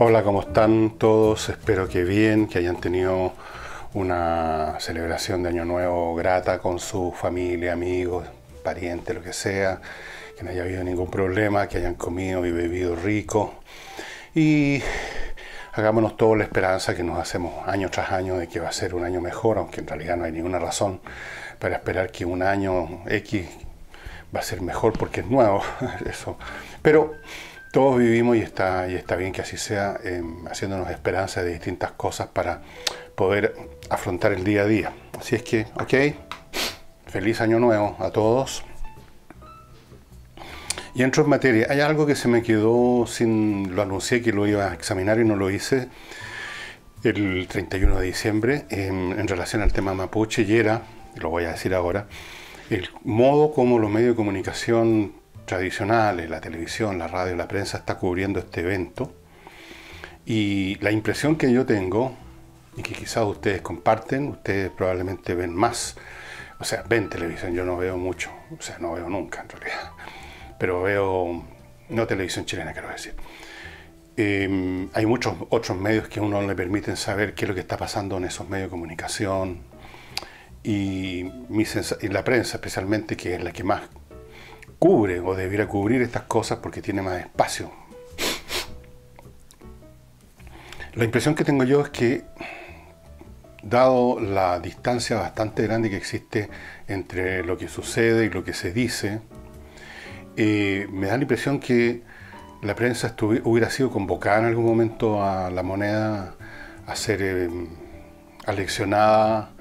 Hola, ¿cómo están todos? Espero que bien, que hayan tenido una celebración de Año Nuevo grata con su familia, amigos, parientes, lo que sea, que no haya habido ningún problema, que hayan comido y bebido rico. Y hagámonos todos la esperanza que nos hacemos año tras año de que va a ser un año mejor, aunque en realidad no hay ninguna razón para esperar que un año X va a ser mejor porque es nuevo. Eso. Pero todos vivimos y está bien que así sea, haciéndonos esperanza de distintas cosas para poder afrontar el día a día. Así es que, ok, feliz año nuevo a todos. Y entro en materia. Hay algo que se me quedó sin... Lo anuncié que lo iba a examinar y no lo hice el 31 de diciembre en relación al tema mapuche, y era, lo voy a decir ahora, el modo como los medios de comunicación tradicionales, la televisión, la radio, la prensa está cubriendo este evento. Y la impresión que yo tengo, y que quizás ustedes comparten, ustedes probablemente ven más, o sea, ven televisión, yo no veo mucho, o sea, no veo nunca en realidad, pero veo, no televisión chilena quiero decir. Hay muchos otros medios que a uno le permiten saber qué es lo que está pasando en esos medios de comunicación, y la prensa especialmente, que es la que más cubre o debiera cubrir estas cosas porque tiene más espacio. La impresión que tengo yo es que, dado la distancia bastante grande que existe entre lo que sucede y lo que se dice, me da la impresión que la prensa hubiera sido convocada en algún momento a La Moneda a ser aleccionada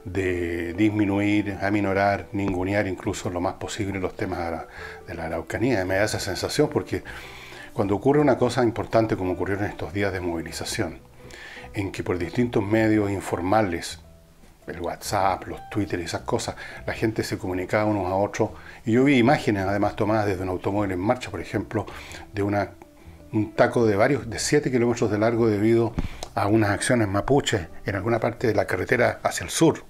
de disminuir, aminorar, ningunear incluso lo más posible los temas de la Araucanía. Me da esa sensación porque cuando ocurre una cosa importante como ocurrió en estos días de movilización, en que por distintos medios informales, el WhatsApp, los Twitter y esas cosas, la gente se comunicaba unos a otros, y yo vi imágenes además tomadas desde un automóvil en marcha, por ejemplo, de un taco de 7 kilómetros de largo debido a unas acciones mapuches en alguna parte de la carretera hacia el sur.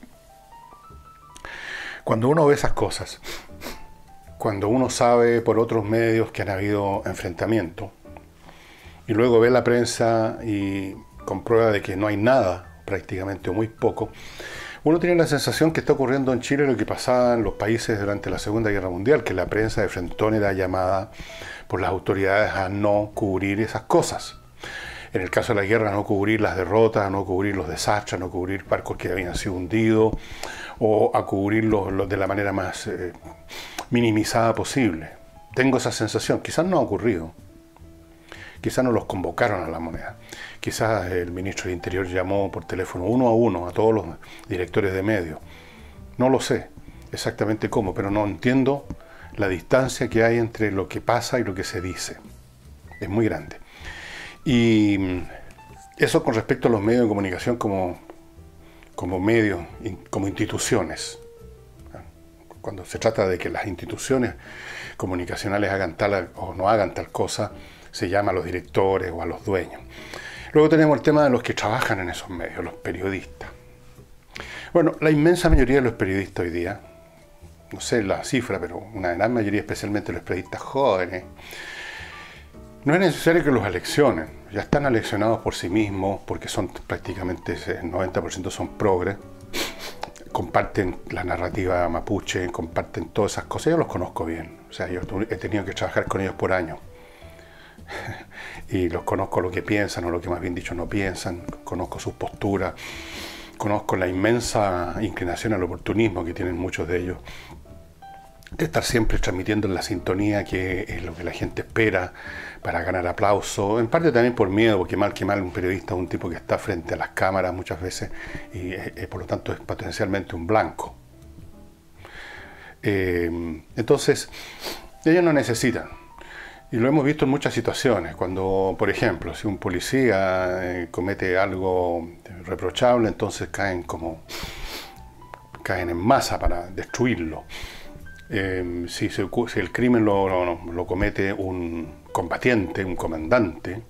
Cuando uno ve esas cosas, cuando uno sabe por otros medios que han habido enfrentamientos, y luego ve la prensa y comprueba de que no hay nada, prácticamente, o muy poco, uno tiene la sensación que está ocurriendo en Chile lo que pasaba en los países durante la Segunda Guerra Mundial, que la prensa de frentón era llamada por las autoridades a no cubrir esas cosas. En el caso de la guerra, no cubrir las derrotas, no cubrir los desastres, no cubrir barcos que habían sido hundidos, o a cubrirlos de la manera más minimizada posible. Tengo esa sensación. Quizás no ha ocurrido. Quizás no los convocaron a La Moneda. Quizás el ministro del Interior llamó por teléfono uno a uno a todos los directores de medios. No lo sé exactamente cómo, pero no entiendo la distancia que hay entre lo que pasa y lo que se dice. Es muy grande. Y eso con respecto a los medios de comunicación como medios, como instituciones. Cuando se trata de que las instituciones comunicacionales hagan tal o no hagan tal cosa, se llama a los directores o a los dueños. Luego tenemos el tema de los que trabajan en esos medios, los periodistas. Bueno, la inmensa mayoría de los periodistas hoy día, no sé la cifra, pero una gran mayoría, especialmente los periodistas jóvenes, no es necesario que los aleccionen, ya están aleccionados por sí mismos, porque son prácticamente el 90% son progres, comparten la narrativa mapuche, comparten todas esas cosas. Yo los conozco bien, o sea, yo he tenido que trabajar con ellos por años y los conozco lo que piensan, o lo que más bien dicho no piensan, conozco sus posturas, conozco la inmensa inclinación al oportunismo que tienen muchos de ellos, de estar siempre transmitiendo en la sintonía, que es lo que la gente espera para ganar aplauso, en parte también por miedo, porque mal que mal un periodista es un tipo que está frente a las cámaras muchas veces y por lo tanto es potencialmente un blanco. Entonces, ellos no necesitan, y lo hemos visto en muchas situaciones, cuando, por ejemplo, si un policía comete algo reprochable, entonces caen en masa para destruirlo. Si el crimen lo comete un combatiente, un comandante,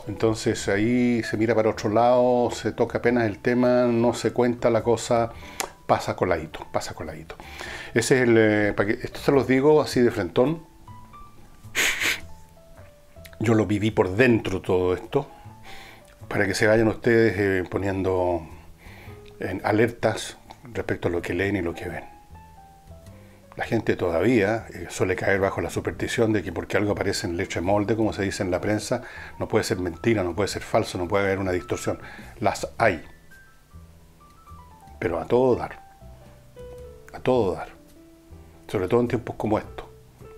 entonces ahí se mira para otro lado, se toca apenas el tema, no se cuenta la cosa, pasa coladito. Ese es esto se los digo así de frentón. Yo lo viví por dentro todo esto, para que se vayan ustedes poniendo en alertas respecto a lo que leen y lo que ven. La gente todavía suele caer bajo la superstición de que porque algo aparece en leche molde, como se dice en la prensa, no puede ser mentira, no puede ser falso, no puede haber una distorsión. Las hay. Pero a todo dar. A todo dar. Sobre todo en tiempos como estos,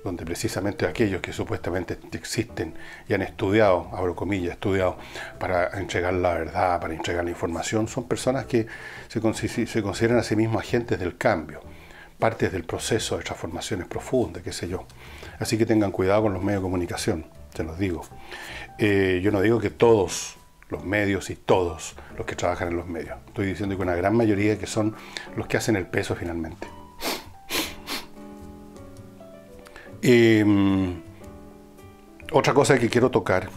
donde precisamente aquellos que supuestamente existen y han estudiado, abro comillas, estudiado para entregar la verdad, para entregar la información, son personas que se consideran a sí mismos agentes del cambio, partes del proceso de transformaciones profundas, qué sé yo. Así que tengan cuidado con los medios de comunicación, se los digo. Yo no digo que todos los medios y todos los que trabajan en los medios. Estoy diciendo que una gran mayoría que son los que hacen el peso finalmente. Otra cosa que quiero tocar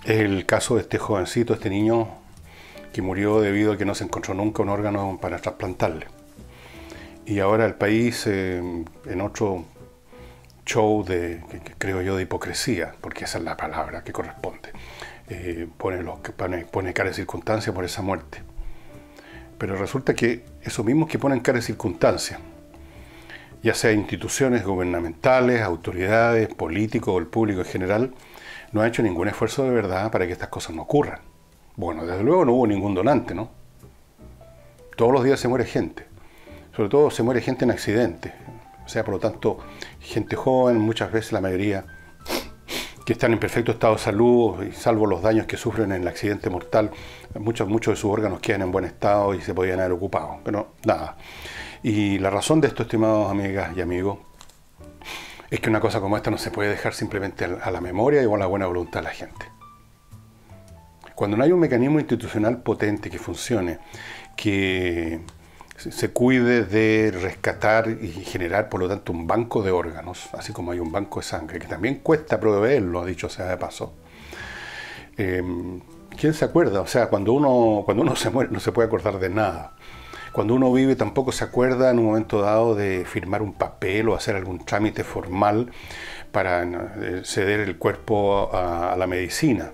es el caso de este jovencito, este niño que murió debido a que no se encontró nunca un órgano para trasplantarle. Y ahora el país, en otro show que creo yo de hipocresía, porque esa es la palabra que corresponde, pone cara de circunstancia por esa muerte. Pero resulta que esos mismos que ponen cara de circunstancia, ya sea instituciones gubernamentales, autoridades, políticos o el público en general, no ha hecho ningún esfuerzo de verdad para que estas cosas no ocurran. Bueno, desde luego no hubo ningún donante, ¿no? Todos los días se muere gente. Sobre todo se muere gente en accidentes. O sea, por lo tanto, gente joven, muchas veces la mayoría, que están en perfecto estado de salud, y salvo los daños que sufren en el accidente mortal, muchos de sus órganos quedan en buen estado y se podían haber ocupado. Pero nada. Y la razón de esto, estimados amigas y amigos, es que una cosa como esta no se puede dejar simplemente a la memoria y a la buena voluntad de la gente. Cuando no hay un mecanismo institucional potente que funcione, que se cuide de rescatar y generar, por lo tanto, un banco de órganos, así como hay un banco de sangre, que también cuesta proveerlo, dicho sea de paso. ¿Quién se acuerda? O sea, cuando uno se muere no se puede acordar de nada. Cuando uno vive tampoco se acuerda en un momento dado de firmar un papel o hacer algún trámite formal para ceder el cuerpo a la medicina.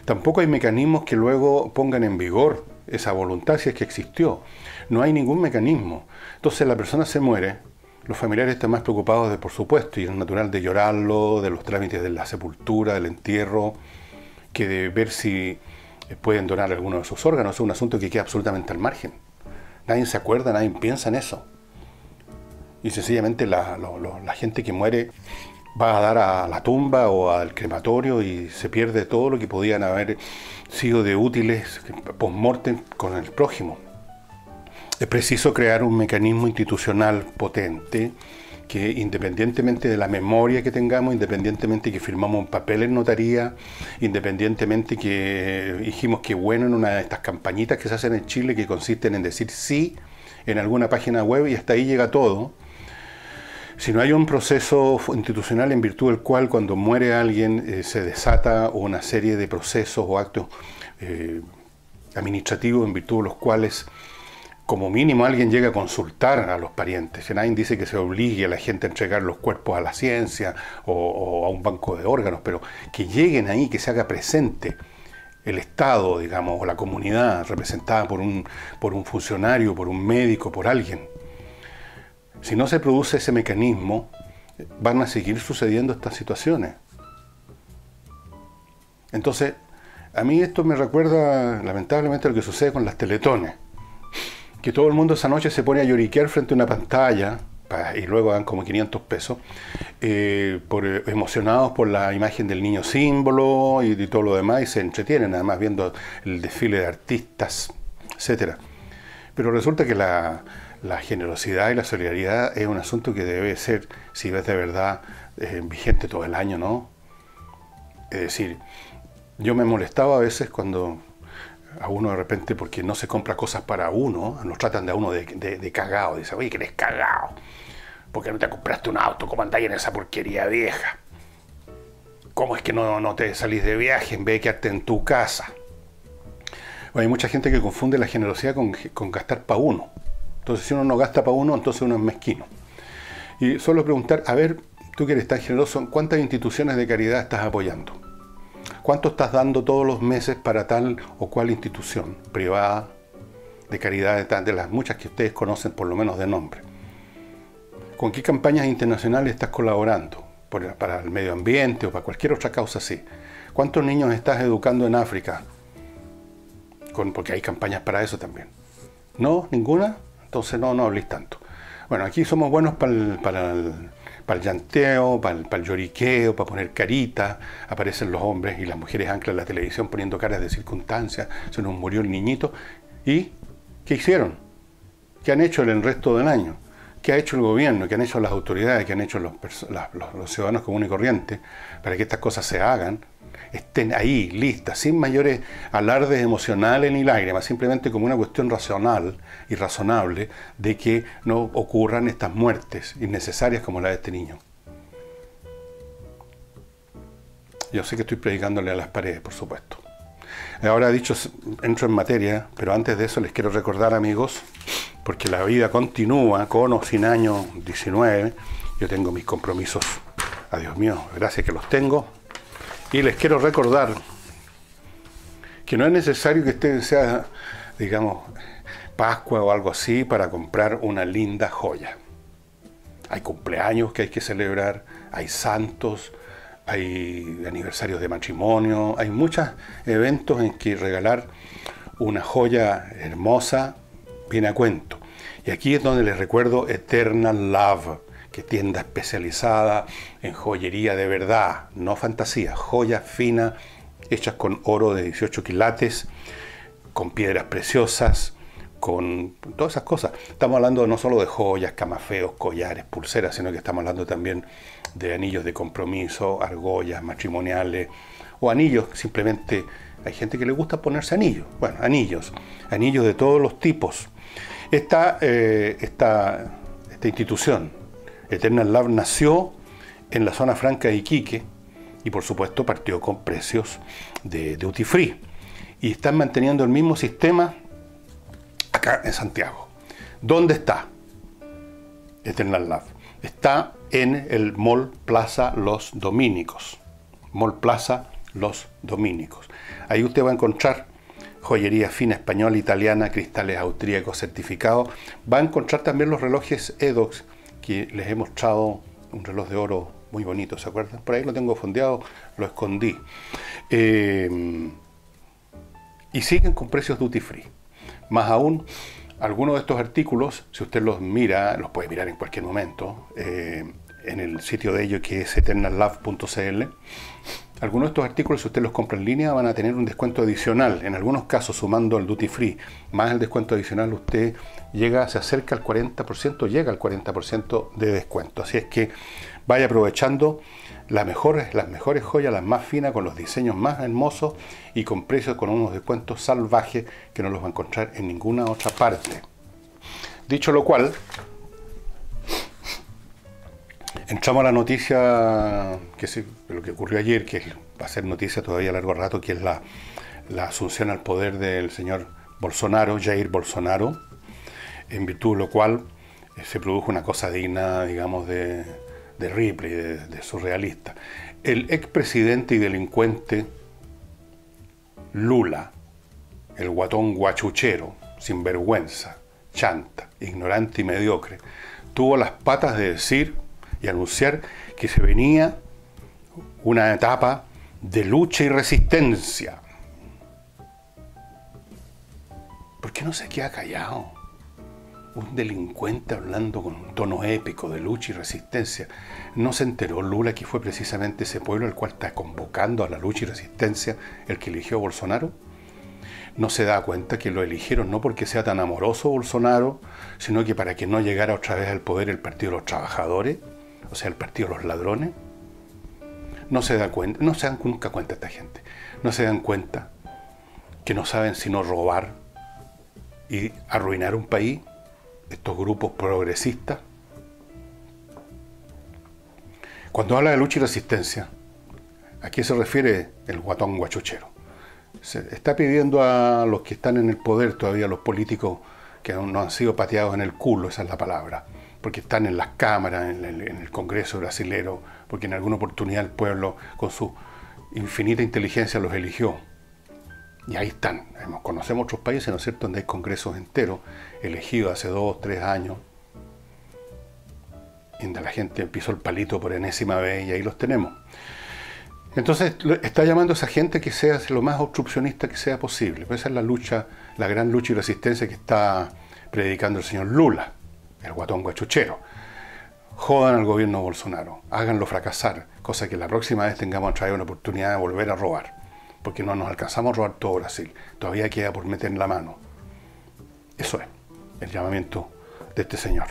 Tampoco hay mecanismos que luego pongan en vigor esa voluntad si es que existió. No hay ningún mecanismo. Entonces la persona se muere, los familiares están más preocupados de, por supuesto, y es natural, de llorarlo, de los trámites de la sepultura, del entierro, que de ver si pueden donar alguno de sus órganos. Es un asunto que queda absolutamente al margen. Nadie se acuerda, nadie piensa en eso. Y sencillamente la gente que muere va a dar a la tumba o al crematorio y se pierde todo lo que podían haber sido de útiles post-mortem con el prójimo. Es preciso crear un mecanismo institucional potente que, independientemente de la memoria que tengamos, independientemente que firmamos un papel en notaría, independientemente que dijimos que bueno en una de estas campañitas que se hacen en Chile, que consisten en decir sí en alguna página web y hasta ahí llega todo. Si no hay un proceso institucional en virtud del cual cuando muere alguien se desata una serie de procesos o actos administrativos en virtud de los cuales como mínimo alguien llega a consultar a los parientes. Nadie dice que se obligue a la gente a entregar los cuerpos a la ciencia o a un banco de órganos, pero que lleguen ahí, que se haga presente el Estado, digamos, o la comunidad representada por un funcionario, por un médico, por alguien. Si no se produce ese mecanismo, van a seguir sucediendo estas situaciones. Entonces, a mí esto me recuerda lamentablemente lo que sucede con las teletones. Que todo el mundo esa noche se pone a lloriquear frente a una pantalla y luego dan como 500 pesos, emocionados por la imagen del niño símbolo y todo lo demás, y se entretienen además viendo el desfile de artistas, etc. Pero resulta que la generosidad y la solidaridad es un asunto que debe ser, si es de verdad, vigente todo el año, ¿no? Es decir, yo me molestaba a veces cuando a uno de repente, porque no se compra cosas para uno, nos tratan de a uno de cagado. Dice, oye, que eres cagado. ¿Por qué no te compraste un auto? ¿Cómo andáis en esa porquería vieja? ¿Cómo es que no te salís de viaje en vez de quedarte en tu casa? Bueno, hay mucha gente que confunde la generosidad con gastar para uno. Entonces, si uno no gasta para uno, entonces uno es mezquino. Y solo preguntar, a ver, tú que eres tan generoso, ¿cuántas instituciones de caridad estás apoyando? ¿Cuánto estás dando todos los meses para tal o cual institución privada, de caridad, de las muchas que ustedes conocen por lo menos de nombre? ¿Con qué campañas internacionales estás colaborando? Para el medio ambiente o para cualquier otra causa así. ¿Cuántos niños estás educando en África? Porque hay campañas para eso también. ¿No? ¿Ninguna? Entonces no habléis tanto. Bueno, aquí somos buenos para el llanteo, para el lloriqueo, para poner caritas. Aparecen los hombres y las mujeres anclan en la televisión poniendo caras de circunstancias. Se nos murió el niñito. ¿Y qué hicieron? ¿Qué han hecho el resto del año? ¿Qué ha hecho el gobierno? ¿Qué han hecho las autoridades? ¿Qué han hecho los ciudadanos comunes y corrientes para que estas cosas se hagan? Estén ahí, listas, sin mayores alardes emocionales ni lágrimas, simplemente como una cuestión racional y razonable de que no ocurran estas muertes innecesarias como la de este niño. Yo sé que estoy predicándole a las paredes, por supuesto. Ahora dicho, entro en materia, pero antes de eso les quiero recordar, amigos, porque la vida continúa con o sin año 19. Yo tengo mis compromisos, adiós mío, gracias que los tengo. Y les quiero recordar que no es necesario que usted sea, digamos, Pascua o algo así para comprar una linda joya. Hay cumpleaños que hay que celebrar, hay santos, hay aniversarios de matrimonio, hay muchos eventos en que regalar una joya hermosa viene a cuento. Y aquí es donde les recuerdo Eternal Love, que tienda especializada en joyería de verdad, no fantasía, joyas finas, hechas con oro de 18 quilates, con piedras preciosas, con todas esas cosas. Estamos hablando no solo de joyas, camafeos, collares, pulseras, sino que estamos hablando también de anillos de compromiso, argollas matrimoniales, o anillos, simplemente hay gente que le gusta ponerse anillos. Bueno, anillos de todos los tipos. Esta institución, Eternal Love, nació en la zona franca de Iquique y por supuesto partió con precios de duty free y están manteniendo el mismo sistema acá en Santiago. ¿Dónde está Eternal Love? Está en el Mall Plaza Los Dominicos. Mall Plaza Los Dominicos. Ahí usted va a encontrar joyería fina española, italiana, cristales austríacos certificados. Va a encontrar también los relojes Edox, que les he mostrado un reloj de oro muy bonito, ¿se acuerdan? Por ahí lo tengo fondeado, lo escondí. Y siguen con precios duty free. Más aún, algunos de estos artículos, si usted los mira, los puede mirar en cualquier momento, en el sitio de ellos que es eternallove.cl. Algunos de estos artículos, si usted los compra en línea, van a tener un descuento adicional. En algunos casos, sumando el duty free más el descuento adicional, usted se acerca al 40%, llega al 40% de descuento. Así es que vaya aprovechando las mejores joyas, las más finas, con los diseños más hermosos y con precios, con unos descuentos salvajes que no los va a encontrar en ninguna otra parte. Dicho lo cual, entramos a la noticia de lo que ocurrió ayer, que va a ser noticia todavía a largo rato, que es la asunción al poder del señor Bolsonaro, Jair Bolsonaro, en virtud de lo cual se produjo una cosa digna, digamos, de Ripley, de surrealista. El expresidente y delincuente Lula, el guatón guachuchero, sinvergüenza, chanta, ignorante y mediocre, tuvo las patas de decir y anunciar que se venía una etapa de lucha y resistencia. ¿Por qué no se queda callado? Un delincuente hablando con un tono épico de lucha y resistencia. ¿No se enteró Lula que fue precisamente ese pueblo el cual está convocando a la lucha y resistencia el que eligió a Bolsonaro? ¿No se da cuenta que lo eligieron no porque sea tan amoroso Bolsonaro, sino que para que no llegara otra vez al poder el Partido de los Trabajadores? O sea, el Partido de los Ladrones. No se da cuenta, no se dan nunca cuenta esta gente. No se dan cuenta que no saben sino robar y arruinar un país, estos grupos progresistas. Cuando habla de lucha y resistencia, ¿a qué se refiere el guatón guachuchero? Se está pidiendo a los que están en el poder todavía, los políticos que no han sido pateados en el culo, esa es la palabra, porque están en las cámaras, en el Congreso brasilero, porque en alguna oportunidad el pueblo, con sus infinita inteligencia los eligió. Y ahí están. Conocemos otros países, ¿no es cierto?, donde hay congresos enteros elegidos hace 2, 3 años, y donde la gente pisó el palito por enésima vez, y ahí los tenemos. Entonces está llamando a esa gente que sea lo más obstruccionista que sea posible. Pues esa es la lucha, la gran lucha y resistencia que está predicando el señor Lula, el guatón guachuchero. Jodan al gobierno Bolsonaro, háganlo fracasar, cosa que la próxima vez tengamos a traer una oportunidad de volver a robar, porque no nos alcanzamos a robar todo Brasil, todavía queda por meter la mano. Eso es el llamamiento de este señor.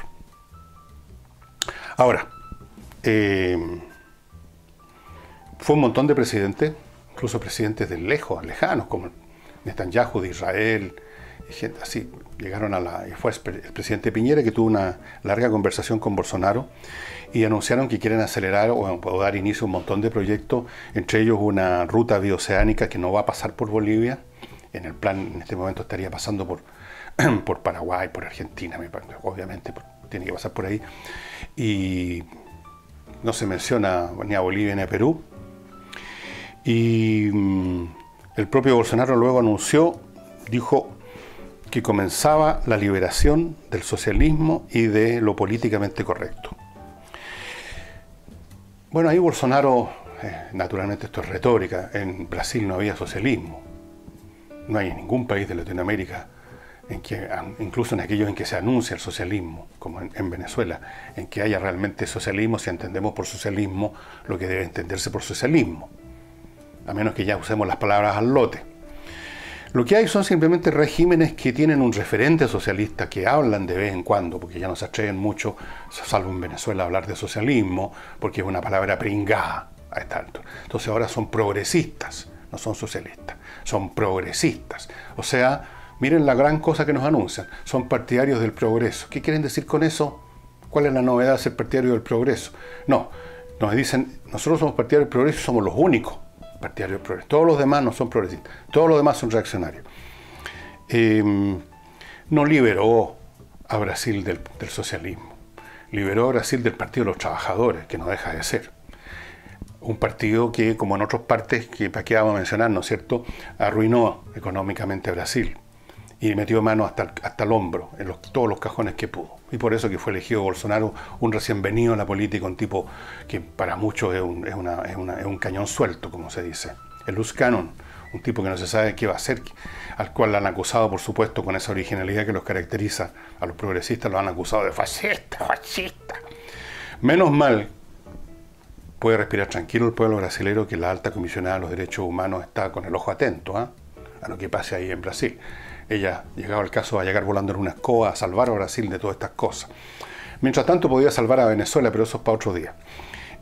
Ahora, fue un montón de presidentes, incluso presidentes de lejos, lejanos, como Netanyahu de Israel, y gente así. Llegaron y fue el presidente Piñera, que tuvo una larga conversación con Bolsonaro, y anunciaron que quieren acelerar o dar inicio a un montón de proyectos, entre ellos una ruta bioceánica que no va a pasar por Bolivia. En el plan, en este momento estaría pasando por Paraguay, por Argentina, obviamente tiene que pasar por ahí, y no se menciona ni a Bolivia ni a Perú. Y el propio Bolsonaro luego dijo que comenzaba la liberación del socialismo y de lo políticamente correcto. Bueno, ahí Bolsonaro, naturalmente esto es retórica, en Brasil no había socialismo. No hay en ningún país de Latinoamérica, incluso en aquellos en que se anuncia el socialismo, como en Venezuela, en que haya realmente socialismo, si entendemos por socialismo lo que debe entenderse por socialismo, a menos que ya usemos las palabras al lote. Lo que hay son simplemente regímenes que tienen un referente socialista, que hablan de vez en cuando, porque ya no se atreven mucho, salvo en Venezuela, a hablar de socialismo, porque es una palabra pringada a esta altura. Entonces ahora son progresistas, no son socialistas, son progresistas. O sea, miren la gran cosa que nos anuncian, son partidarios del progreso. ¿Qué quieren decir con eso? ¿Cuál es la novedad de ser partidario del progreso? No, nos dicen, nosotros somos partidarios del progreso y somos los únicos partidarios del progreso. Todos los demás no son progresistas, todos los demás son reaccionarios. No liberó a Brasil del socialismo, liberó a Brasil del Partido de los Trabajadores, que no deja de ser. Un partido que, como en otras partes, que para qué vamos a mencionar, ¿no es cierto?, arruinó económicamente a Brasil y metió mano hasta el hombro en todos los cajones que pudo. Y por eso que fue elegido Bolsonaro, un recién venido en la política, un tipo que para muchos es un cañón suelto, como se dice. El loose cannon, un tipo que no se sabe qué va a hacer, al cual lo han acusado, por supuesto, con esa originalidad que los caracteriza a los progresistas, lo han acusado de fascista. Menos mal puede respirar tranquilo el pueblo brasileño, que la alta comisionada de los derechos humanos está con el ojo atento a lo que pase ahí en Brasil. Ella, llegado el caso, va a llegar volando en una escoba a salvar a Brasil de todas estas cosas. Mientras tanto podía salvar a Venezuela, pero eso es para otro día.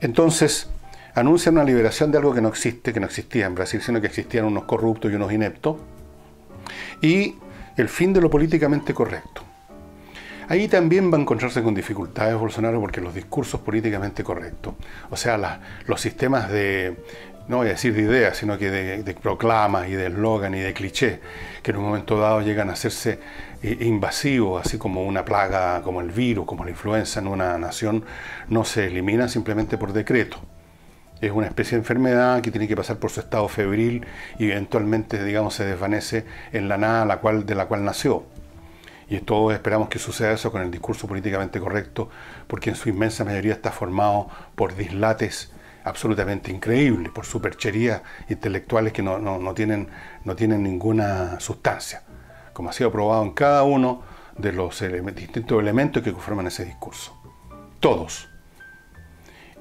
Entonces, anuncian una liberación de algo que no existe, que no existía en Brasil, sino que existían unos corruptos y unos ineptos, y el fin de lo políticamente correcto. Ahí también va a encontrarse con dificultades Bolsonaro, porque los discursos políticamente correctos, o sea, los sistemas de, no voy a decir de ideas, sino que de proclamas y de eslogan y de clichés, que en un momento dado llegan a hacerse invasivos, así como una plaga, como el virus, como la influenza en una nación, no se eliminan simplemente por decreto. Es una especie de enfermedad que tiene que pasar por su estado febril y eventualmente, digamos, se desvanece en la nada de la cual nació. Y todos esperamos que suceda eso con el discurso políticamente correcto, porque en su inmensa mayoría está formado por dislates absolutamente increíbles, por supercherías intelectuales que no tienen ninguna sustancia, como ha sido probado en cada uno de los distintos elementos que conforman ese discurso. Todos.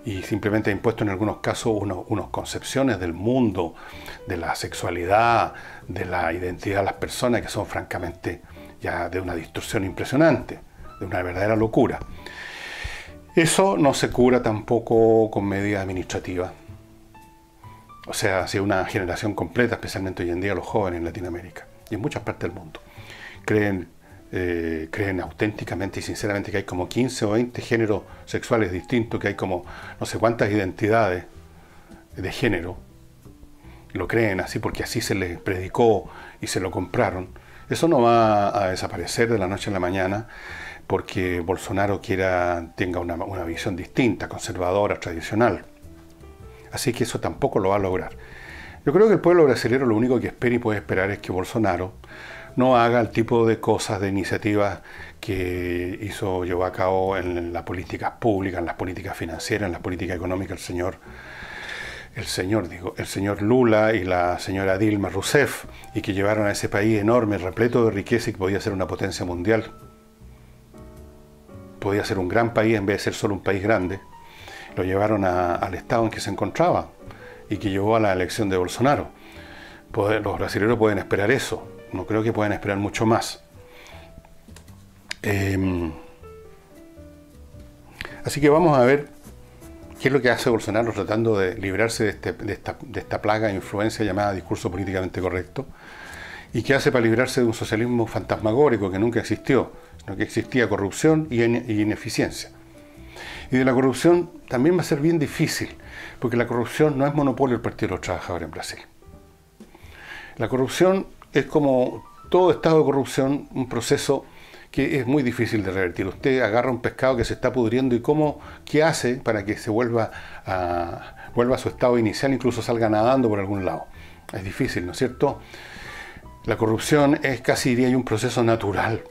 Y simplemente ha impuesto en algunos casos unas concepciones del mundo, de la sexualidad, de la identidad de las personas, que son francamente ya de una distorsión impresionante, de una verdadera locura. Eso no se cura tampoco con medidas administrativas. O sea, si una generación completa, especialmente hoy en día los jóvenes en Latinoamérica y en muchas partes del mundo, creen auténticamente y sinceramente que hay como 15 o 20 géneros sexuales distintos, que hay como no sé cuántas identidades de género, lo creen así porque así se les predicó y se lo compraron. Eso no va a desaparecer de la noche a la mañana porque Bolsonaro tenga una visión distinta, conservadora, tradicional. Así que eso tampoco lo va a lograr. Yo creo que el pueblo brasileño lo único que espera y puede esperar es que Bolsonaro no haga el tipo de cosas, de iniciativas que llevó a cabo en las políticas públicas, en las políticas financieras, en las políticas económicas el señor Lula y la señora Dilma Rousseff, y que llevaron a ese país enorme, repleto de riqueza y que podía ser una potencia mundial. Podía ser un gran país en vez de ser solo un país grande. Lo llevaron al estado en que se encontraba y que llevó a la elección de Bolsonaro. Los brasileños pueden esperar eso. No creo que puedan esperar mucho más. Así que vamos a ver qué es lo que hace Bolsonaro tratando de librarse de esta plaga de influencia llamada discurso políticamente correcto, y qué hace para librarse de un socialismo fantasmagórico que nunca existió, sino que existía corrupción y ineficiencia. Y de la corrupción también va a ser bien difícil, porque la corrupción no es monopolio del Partido de los Trabajadores en Brasil. La corrupción es, como todo estado de corrupción, un proceso que es muy difícil de revertir. Usted agarra un pescado que se está pudriendo y ¿qué hace para que se vuelva a su estado inicial, incluso salga nadando por algún lado? Es difícil, ¿no es cierto? La corrupción es casi, diría yo, un proceso natural,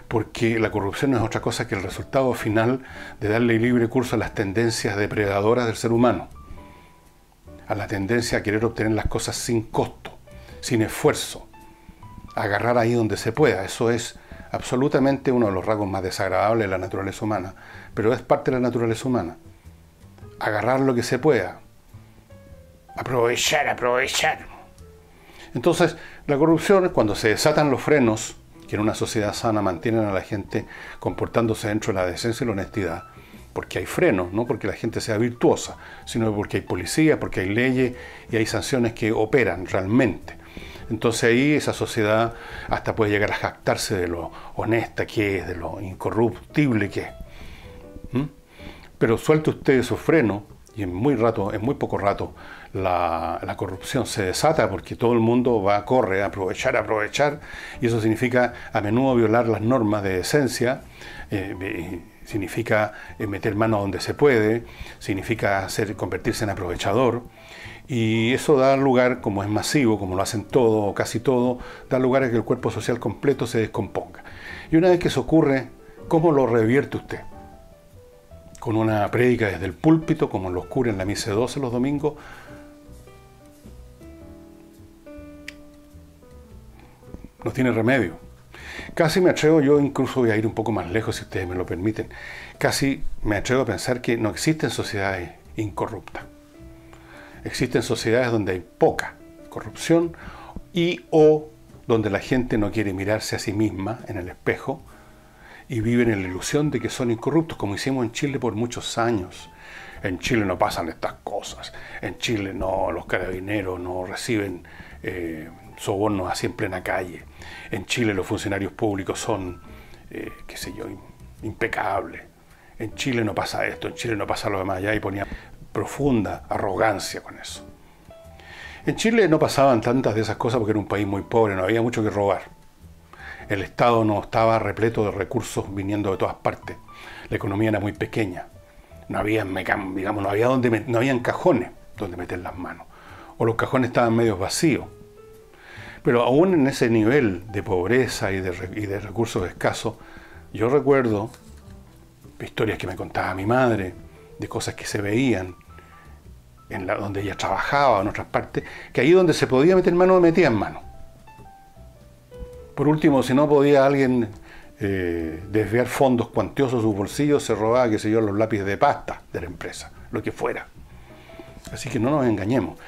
porque la corrupción no es otra cosa que el resultado final de darle libre curso a las tendencias depredadoras del ser humano, a la tendencia a querer obtener las cosas sin costo, sin esfuerzo, agarrar ahí donde se pueda. Eso es absolutamente uno de los rasgos más desagradables de la naturaleza humana, pero es parte de la naturaleza humana. Agarrar lo que se pueda, aprovechar. Entonces, la corrupción es cuando se desatan los frenos que en una sociedad sana mantienen a la gente comportándose dentro de la decencia y la honestidad, porque hay frenos, no porque la gente sea virtuosa, sino porque hay policía, porque hay leyes y hay sanciones que operan realmente. Entonces ahí esa sociedad hasta puede llegar a jactarse de lo honesta que es, de lo incorruptible que es. Pero suelte usted esos frenos y en muy poco rato la corrupción se desata, porque todo el mundo corre a aprovechar, y eso significa a menudo violar las normas de decencia, significa meter mano donde se puede, significa convertirse en aprovechador. Y eso da lugar, como es masivo, como lo hacen todo o casi todo, da lugar a que el cuerpo social completo se descomponga. Y una vez que eso ocurre, ¿cómo lo revierte usted? Con una prédica desde el púlpito, como los curas en la misa de 12 los domingos. No tiene remedio. Casi me atrevo, yo incluso voy a ir un poco más lejos si ustedes me lo permiten, casi me atrevo a pensar que no existen sociedades incorruptas. Existen sociedades donde hay poca corrupción o donde la gente no quiere mirarse a sí misma en el espejo y viven en la ilusión de que son incorruptos, como hicimos en Chile por muchos años. En Chile no pasan estas cosas. En Chile los carabineros no reciben sobornos así en plena calle. En Chile los funcionarios públicos son, impecables. En Chile no pasa esto, en Chile no pasa lo demás allá, y ponía profunda arrogancia con eso. En Chile no pasaban tantas de esas cosas porque era un país muy pobre, no había mucho que robar. El Estado no estaba repleto de recursos viniendo de todas partes. La economía era muy pequeña. No había, no habían cajones donde meter las manos. O los cajones estaban medio vacíos. Pero aún en ese nivel de pobreza y de recursos escasos, yo recuerdo historias que me contaba mi madre, de cosas que se veían donde ella trabajaba en otras partes, que ahí donde se podía meter mano, metían mano. Por último, si no podía alguien desviar fondos cuantiosos de sus bolsillos, se robaba, los lápices de pasta de la empresa, lo que fuera. Así que no nos engañemos.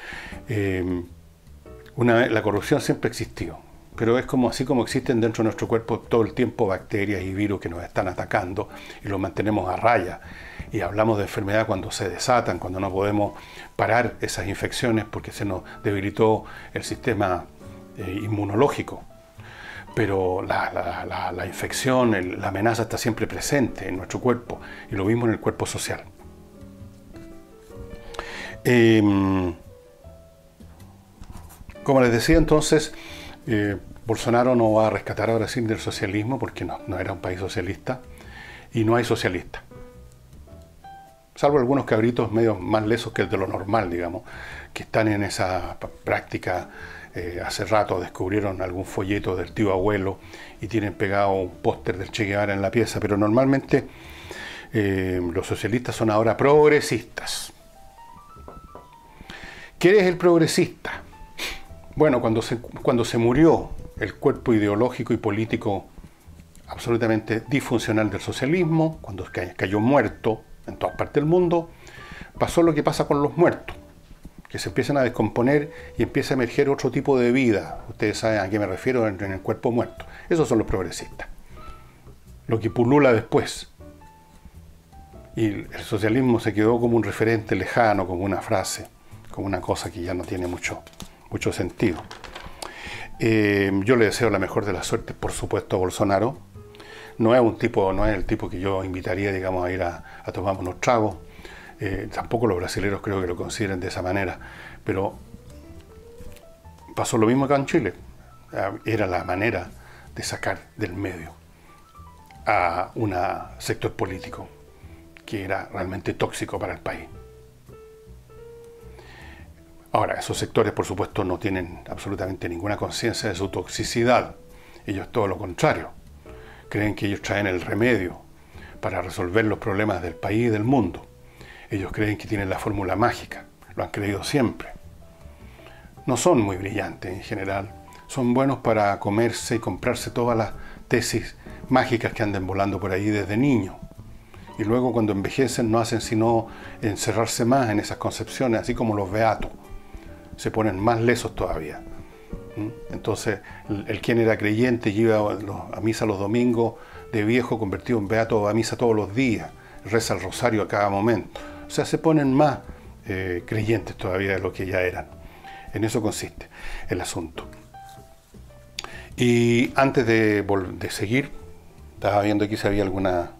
La corrupción siempre existió, pero es así como existen dentro de nuestro cuerpo todo el tiempo bacterias y virus que nos están atacando y los mantenemos a raya. Y hablamos de enfermedad cuando se desatan, cuando no podemos parar esas infecciones porque se nos debilitó el sistema inmunológico. Pero la infección, la amenaza está siempre presente en nuestro cuerpo, y lo mismo en el cuerpo social. Como les decía entonces, Bolsonaro no va a rescatar a Brasil del socialismo porque no era un país socialista y no hay socialistas. salvo algunos cabritos medio más lesos que el de lo normal, digamos, que están en esa práctica. Hace rato descubrieron algún folleto del tío abuelo y tienen pegado un póster del Che Guevara en la pieza, pero normalmente los socialistas son ahora progresistas. ¿Qué es el progresista? Bueno, cuando se murió el cuerpo ideológico y político absolutamente disfuncional del socialismo, cuando cayó muerto en todas partes del mundo, pasó lo que pasa con los muertos, que se empiezan a descomponer y empieza a emerger otro tipo de vida. Ustedes saben a qué me refiero en el cuerpo muerto. Esos son los progresistas. Lo que pulula después. Y el socialismo se quedó como un referente lejano, como una frase, como una cosa que ya no tiene mucho sentido. Yo le deseo la mejor de las suertes, por supuesto, a Bolsonaro. No es el tipo que yo invitaría, digamos, a ir a tomar unos tragos. Tampoco los brasileños creo que lo consideren de esa manera, pero pasó lo mismo acá en Chile. Era la manera de sacar del medio a un sector político que era realmente tóxico para el país. Ahora, esos sectores, por supuesto, no tienen absolutamente ninguna conciencia de su toxicidad. Ellos todo lo contrario. Creen que ellos traen el remedio para resolver los problemas del país y del mundo. Ellos creen que tienen la fórmula mágica. Lo han creído siempre. No son muy brillantes en general. Son buenos para comerse y comprarse todas las tesis mágicas que andan volando por ahí desde niños. Y luego cuando envejecen no hacen sino encerrarse más en esas concepciones, así como los beatos. Se ponen más lesos todavía. Entonces, el quien era creyente y iba a misa los domingos, de viejo convertido en beato, va a misa todos los días, reza el rosario a cada momento. O sea, se ponen más creyentes todavía de lo que ya eran. En eso consiste el asunto. Y antes de seguir, estaba viendo aquí si había alguna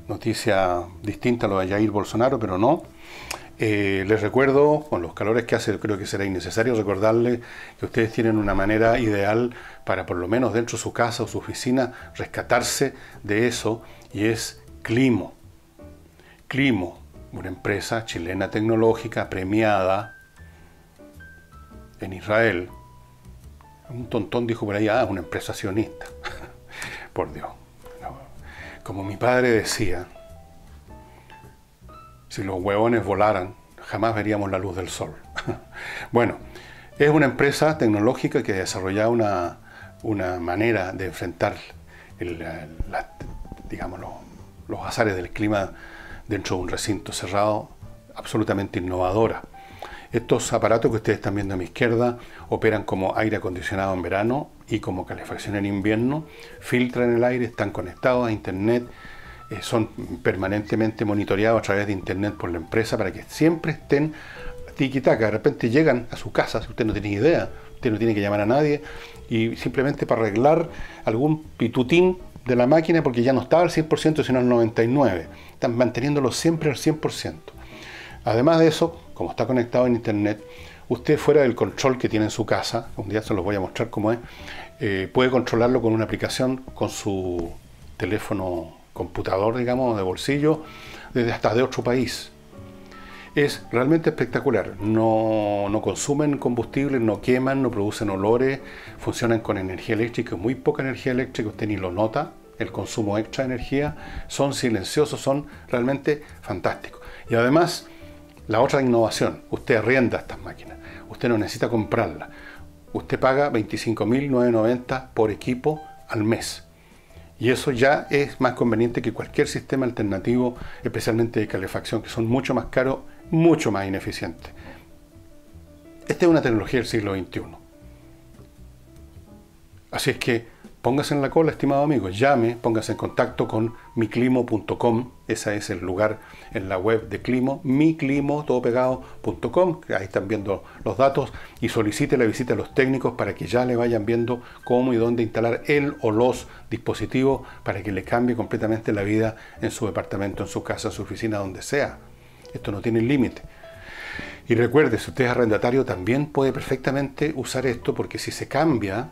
noticia distinta a lo de Jair Bolsonaro, pero no. Les recuerdo, con los calores que hace, creo que será innecesario recordarles que ustedes tienen una manera ideal para, por lo menos dentro de su casa o su oficina, rescatarse de eso, y es Climo. Climo, una empresa chilena tecnológica premiada en Israel. Un tontón dijo por ahí, una empresa sionista. Por Dios. Como mi padre decía, si los huevones volaran, jamás veríamos la luz del sol. Bueno, es una empresa tecnológica que ha desarrollado una manera de enfrentar digamos, los azares del clima dentro de un recinto cerrado absolutamente innovadora. Estos aparatos que ustedes están viendo a mi izquierda operan como aire acondicionado en verano y como calefacción en invierno, filtran el aire, están conectados a internet, son permanentemente monitoreados a través de internet por la empresa para que siempre estén tiki-taka. De repente llegan a su casa, si usted no tiene idea, usted no tiene que llamar a nadie, y simplemente para arreglar algún pitutín de la máquina, porque ya no estaba al 100%, sino al 99%. Están manteniéndolo siempre al 100%. Además de eso, como está conectado en internet, usted, fuera del control que tiene en su casa, un día se los voy a mostrar cómo es, puede controlarlo con una aplicación con su teléfono computador, digamos, de bolsillo, desde hasta de otro país. Es realmente espectacular. No consumen combustible, no queman, no producen olores, funcionan con energía eléctrica, muy poca energía eléctrica, usted ni lo nota, el consumo extra de energía, son silenciosos, son realmente fantásticos. Y además, la otra innovación, usted arrienda estas máquinas, usted no necesita comprarlas, usted paga 25.990 por equipo al mes. Y eso ya es más conveniente que cualquier sistema alternativo, especialmente de calefacción, que son mucho más caros, mucho más ineficientes. Esta es una tecnología del siglo XXI. Así es que póngase en la cola, estimado amigo, llame, póngase en contacto con miclimo.com, ese es el lugar en la web de Climo, miclimo.com, ahí están viendo los datos, y solicite la visita a los técnicos para que ya le vayan viendo cómo y dónde instalar el o los dispositivos para que le cambie completamente la vida en su departamento, en su casa, en su oficina, donde sea. Esto no tiene límite. Y recuerde, si usted es arrendatario, también puede perfectamente usar esto, porque si se cambia,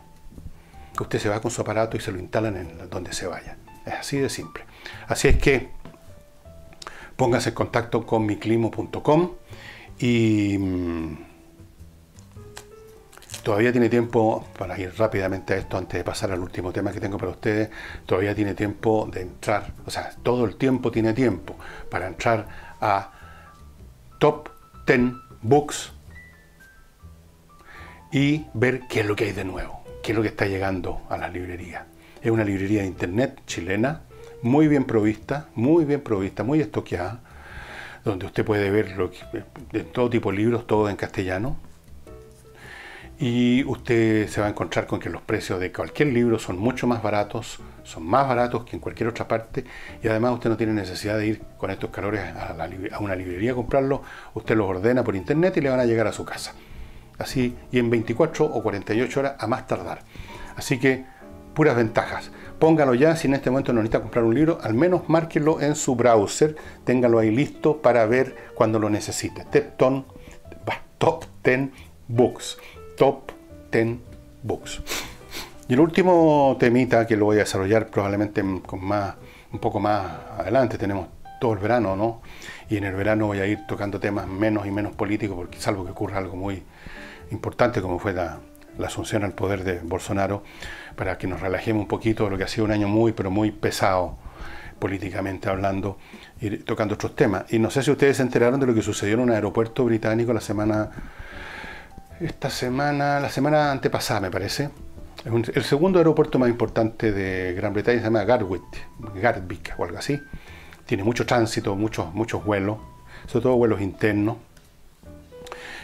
usted se va con su aparato y se lo instalan en donde se vaya. Es así de simple. Así es que Póngase en contacto con miclimo.com y todavía tiene tiempo, para ir rápidamente a esto antes de pasar al último tema que tengo para ustedes, todavía tiene tiempo de entrar, o sea, todo el tiempo tiene tiempo para entrar a Top 10 Books y ver qué es lo que hay de nuevo, qué es lo que está llegando a las librerías. Es una librería de internet chilena, muy bien provista, muy estoqueada, donde usted puede ver de todo tipo de libros, todo en castellano. Y usted se va a encontrar con que los precios de cualquier libro son mucho más baratos, son más baratos que en cualquier otra parte, y además usted no tiene necesidad de ir con estos calores a una librería a comprarlo. Usted los ordena por internet y le van a llegar a su casa. Así, y en 24 o 48 horas a más tardar. Así que, puras ventajas. Póngalo ya, si en este momento no necesita comprar un libro, al menos márquelo en su browser, téngalo ahí listo para ver cuando lo necesite. Top 10 Books. Top 10 Books. Y el último temita que lo voy a desarrollar probablemente un poco más adelante, tenemos todo el verano, ¿no? Y en el verano voy a ir tocando temas menos y menos políticos, porque salvo que ocurra algo muy importante como fue la asunción al poder de Bolsonaro, para que nos relajemos un poquito de lo que ha sido un año pero muy pesado políticamente hablando, y tocando otros temas. Y no sé si ustedes se enteraron de lo que sucedió en un aeropuerto británico la semana antepasada, me parece. El segundo aeropuerto más importante de Gran Bretaña se llama Gatwick o algo así. Tiene mucho tránsito, muchos vuelos, sobre todo vuelos internos.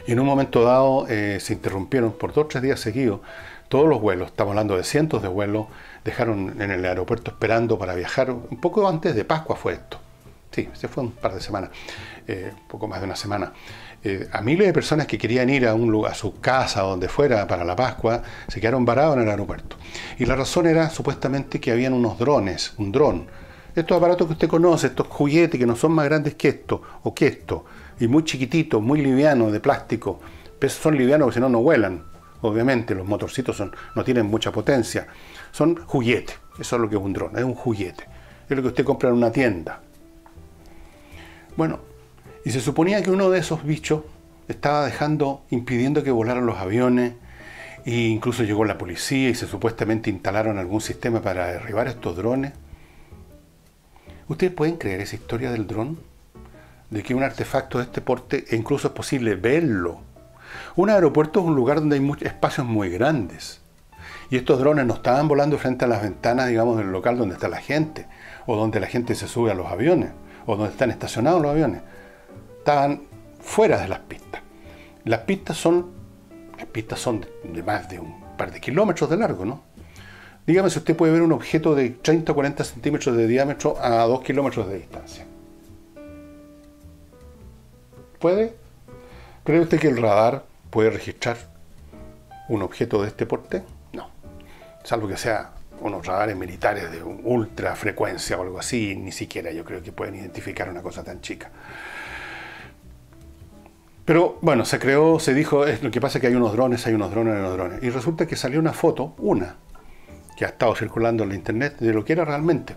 Y en un momento dado se interrumpieron por 2 o 3 días seguidos todos los vuelos. Estamos hablando de cientos de vuelos. Dejaron en el aeropuerto esperando para viajar. Un poco antes de Pascua fue esto. Sí, se fue un par de semanas, poco más de una semana. A miles de personas que querían ir a su casa, donde fuera, para la Pascua, se quedaron varados en el aeropuerto. Y la razón era supuestamente que habían unos drones, un dron. Estos aparatos que usted conoce, estos juguetes que no son más grandes que esto, o que esto, y muy chiquititos, muy livianos, de plástico. Pero son livianos porque si no, no vuelan. Obviamente, los motorcitos no tienen mucha potencia. Son juguetes. Eso es lo que es un dron, es un juguete. Es lo que usted compra en una tienda. Bueno, y se suponía que uno de esos bichos estaba impidiendo que volaran los aviones, e incluso llegó la policía y se supuestamente instalaron algún sistema para derribar estos drones. ¿Ustedes pueden creer esa historia del dron? De que un artefacto de este porte, e incluso es posible verlo. Un aeropuerto es un lugar donde hay espacios muy grandes. Y estos drones no estaban volando frente a las ventanas, digamos, del local donde está la gente, o donde la gente se sube a los aviones, o donde están estacionados los aviones. Estaban fuera de las pistas. Las pistas son de más de un par de kilómetros de largo, ¿no? Dígame si usted puede ver un objeto de 30 o 40 centímetros de diámetro a 2 kilómetros de distancia. ¿Puede? ¿Cree usted que el radar puede registrar un objeto de este porte? No. Salvo que sea unos radares militares de ultra frecuencia o algo así, ni siquiera yo creo que pueden identificar una cosa tan chica. Pero bueno, se dijo, lo que pasa es que hay unos drones. Y resulta que salió una foto, que ha estado circulando en la internet, de lo que era realmente.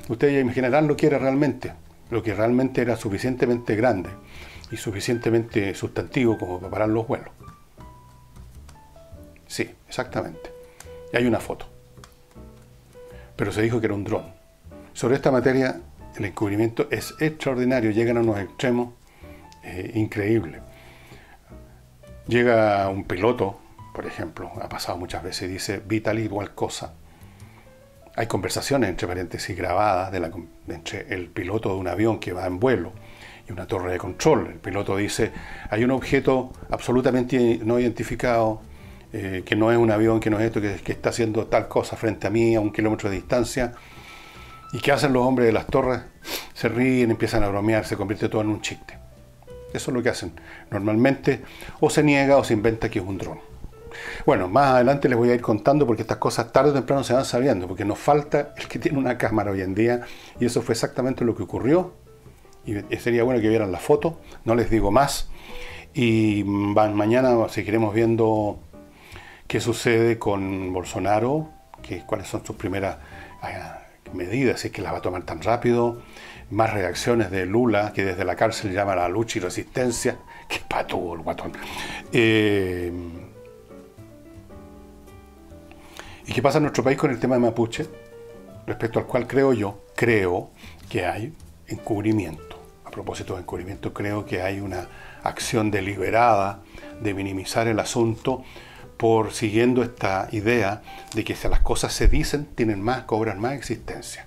Ustedes ya imaginarán lo que era realmente. Lo que realmente era suficientemente grande y suficientemente sustantivo como para parar los vuelos. Sí, exactamente. Y hay una foto. Pero se dijo que era un dron. Sobre esta materia, el encubrimiento es extraordinario. Llegan a unos extremos increíbles. Llega un piloto, por ejemplo, ha pasado muchas veces, y dice, vi tal igual cosa. Hay conversaciones, entre paréntesis, grabadas entre el piloto de un avión que va en vuelo y una torre de control. El piloto dice, hay un objeto absolutamente no identificado, que no es un avión, que no es esto, que está haciendo tal cosa frente a mí a 1 kilómetro de distancia. ¿Y qué hacen los hombres de las torres? Se ríen, empiezan a bromear, se convierte todo en un chiste. Eso es lo que hacen. Normalmente o se niega o se inventa que es un dron. Bueno, más adelante les voy a ir contando, porque estas cosas tarde o temprano se van sabiendo, porque nos falta el que tiene una cámara hoy en día, y eso fue exactamente lo que ocurrió. Y sería bueno que vieran la foto, no les digo más. Y mañana seguiremos viendo qué sucede con Bolsonaro, cuáles son sus primeras medidas, si es que las va a tomar tan rápido, más reacciones de Lula, que desde la cárcel llama a la lucha y resistencia, que patudo el guatón. ¿Y qué pasa en nuestro país con el tema de Mapuche? Respecto al cual creo que hay encubrimiento. A propósito de encubrimiento, creo que hay una acción deliberada de minimizar el asunto por siguiendo esta idea de que si las cosas se dicen, tienen más, cobran más existencia.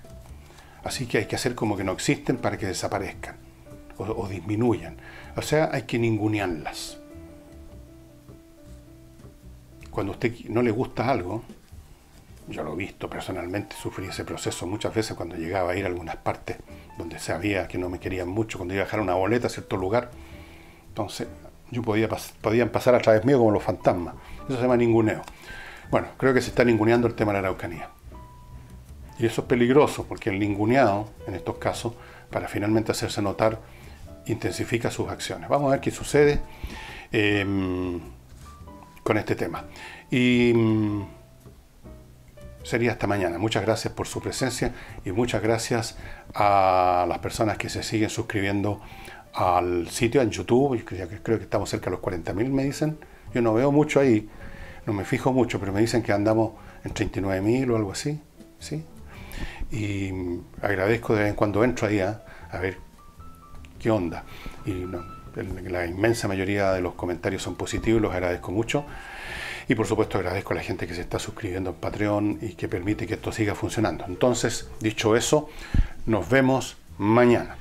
Así que hay que hacer como que no existen para que desaparezcan o disminuyan. O sea, hay que ningunearlas. Cuando a usted no le gusta algo, yo lo he visto personalmente, sufrí ese proceso muchas veces cuando llegaba a ir a algunas partes donde sabía que no me querían mucho, cuando iba a dejar una boleta a cierto lugar. Entonces, podían pasar a través mío como los fantasmas. Eso se llama ninguneo. Bueno, creo que se está ninguneando el tema de la Araucanía. Y eso es peligroso, porque el ninguneado, en estos casos, para finalmente hacerse notar, intensifica sus acciones. Vamos a ver qué sucede con este tema. Y sería hasta mañana. Muchas gracias por su presencia y muchas gracias a las personas que se siguen suscribiendo al sitio en YouTube. Creo que estamos cerca de los 40.000, me dicen. Yo no veo mucho ahí, no me fijo mucho, pero me dicen que andamos en 39.000 o algo así, ¿sí? Y agradezco de vez en cuando entro ahí a ver qué onda. Y no, la inmensa mayoría de los comentarios son positivos, los agradezco mucho. Y por supuesto agradezco a la gente que se está suscribiendo en Patreon y que permite que esto siga funcionando. Entonces, dicho eso, nos vemos mañana.